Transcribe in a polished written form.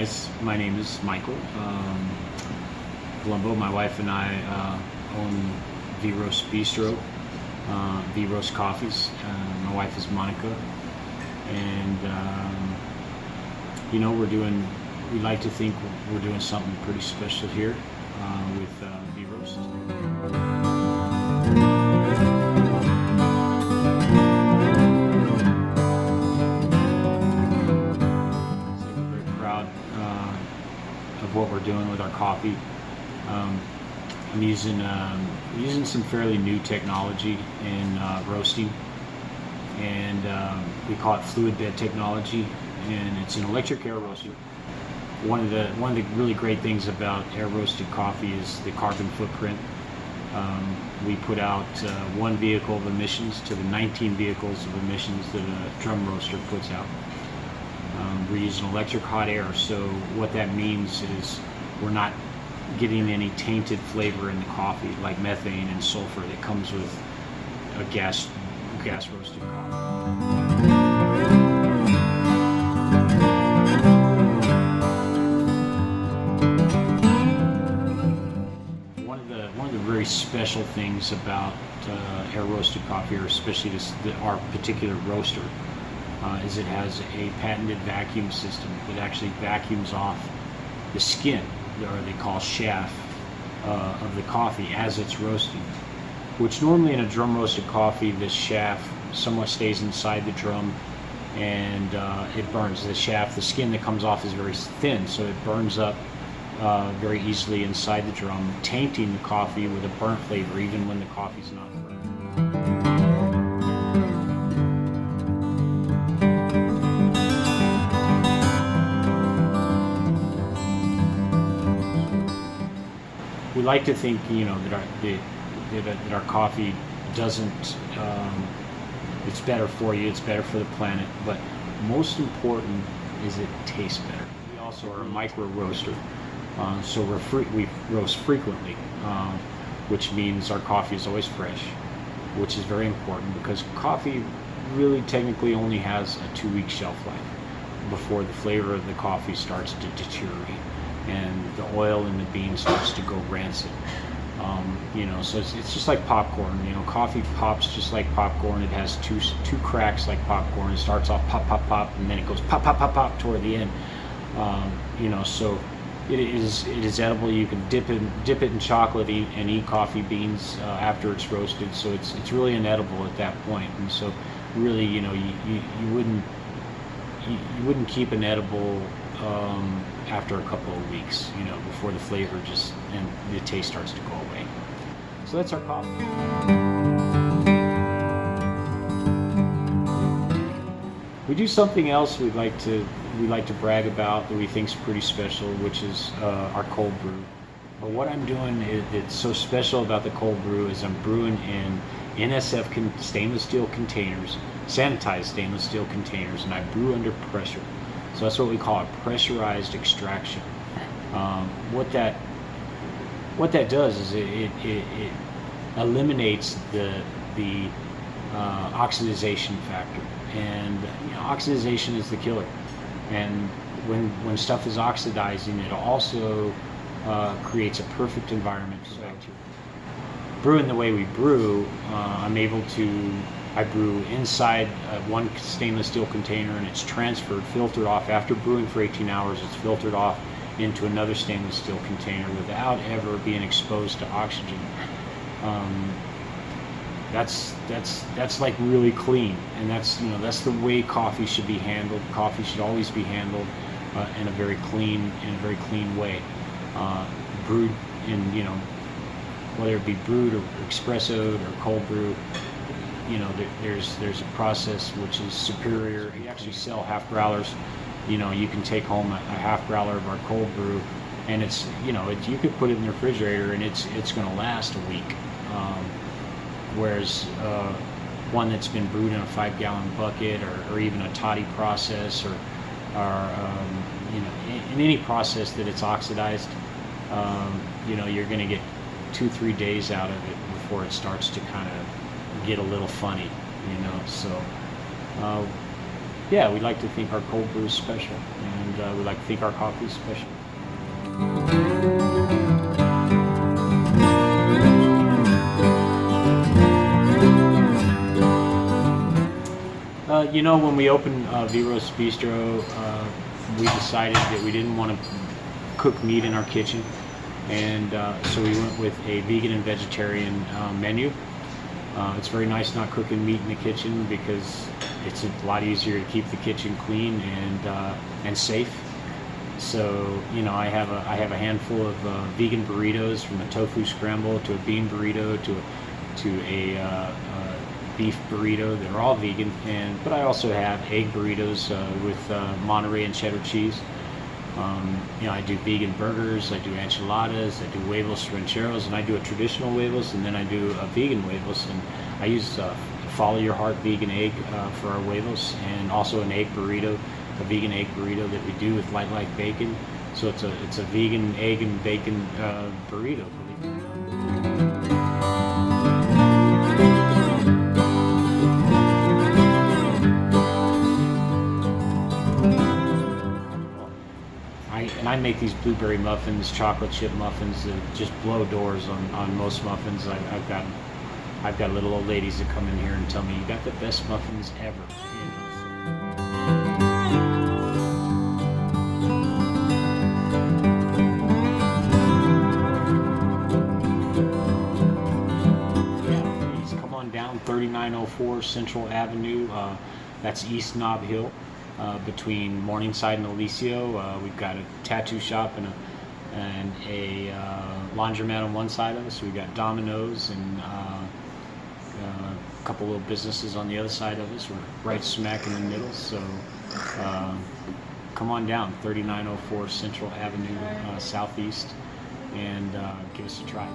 guys, my name is Michael Colombo. My wife and I own the Roast Bistro, the Roast Coffees. My wife is Monica, and we like to think we're doing something pretty special here with the Roast. Of what we're doing with our coffee. I'm using some fairly new technology in roasting, and we call it fluid bed technology, and it's an electric air roaster. One of the really great things about air roasted coffee is the carbon footprint. We put out 1 vehicle of emissions to the 19 vehicles of emissions that a drum roaster puts out. We're using electric hot air, so what that means is we're not getting any tainted flavor in the coffee like methane and sulfur that comes with a gas roasted coffee. One of the very special things about air roasted coffee, or especially our particular roaster, is it has a patented vacuum system that actually vacuums off the skin, or they call shaft, of the coffee as it's roasting. Which normally in a drum roasted coffee, this shaft somewhat stays inside the drum, and it burns. The shaft, the skin that comes off is very thin, so it burns up very easily inside the drum, tainting the coffee with a burnt flavor even when the coffee's not burnt. We like to think, that our coffee doesn't. It's better for you. It's better for the planet. But most important is it tastes better. We also are a micro roaster, so we roast frequently, which means our coffee is always fresh, which is very important because coffee really technically only has a 2-week shelf life before the flavor of the coffee starts to deteriorate and the oil in the bean starts to go rancid. So it's just like popcorn. Coffee pops just like popcorn. It has two cracks like popcorn. It starts off pop, pop, pop, and then it goes pop, pop, pop, pop toward the end. So it is edible. You can dip it in chocolate and eat coffee beans after it's roasted. So it's really inedible at that point. And so really, you wouldn't keep an edible after a couple of weeks, before the flavor and the taste starts to go away. So that's our coffee. We do something else we like to brag about that we think is pretty special, which is our cold brew. But what I'm doing that's so special about the cold brew is I'm brewing in NSF stainless steel containers, sanitized stainless steel containers, and I brew under pressure. So that's what we call a pressurized extraction. What that does is it eliminates the oxidization factor, and oxidization is the killer. And when stuff is oxidizing, it also creates a perfect environment for bacteria. Brewing the way we brew, I brew inside one stainless steel container, and it's filtered off. After brewing for 18 hours, it's filtered off into another stainless steel container without ever being exposed to oxygen. That's like really clean, and that's the way coffee should be handled. Coffee should always be handled in a very clean way. Brewed in whether it be brewed or espressoed or cold brew. There's a process which is superior. We actually sell half growlers. You can take home a half growler of our cold brew, and it's you could put it in the refrigerator and it's going to last a week. Whereas one that's been brewed in a 5-gallon bucket or even a toddy process or in any process that it's oxidized, you're going to get 2-3 days out of it before it starts to kind of get a little funny, So yeah, we like to think our cold brew is special, and we like to think our coffee is special. When we opened Roast Bistro, we decided that we didn't want to cook meat in our kitchen, and so we went with a vegan and vegetarian menu. It's very nice not cooking meat in the kitchen because it's a lot easier to keep the kitchen clean and safe. So I have a handful of vegan burritos, from a tofu scramble to a bean burrito to a beef burrito. They're all vegan, but I also have egg burritos with Monterey and cheddar cheese. I do vegan burgers, I do enchiladas, I do huevos rancheros, and I do a traditional huevos, and then I do a vegan huevos, and I use follow your heart vegan egg for our huevos, and also an egg burrito, a vegan egg burrito that we do with light bacon. So it's a vegan egg and bacon burrito. I make these blueberry muffins, chocolate chip muffins that just blow doors on most muffins. I've got little old ladies that come in here and tell me, you got the best muffins ever. Yeah, please come on down 3904 Central Avenue. That's East Nob Hill. Between Morningside and Alicio, we've got a tattoo shop and a laundromat on one side of us. We've got Domino's and a couple little businesses on the other side of us. We're right smack in the middle. So come on down, 3904 Central Avenue Southeast, and give us a try.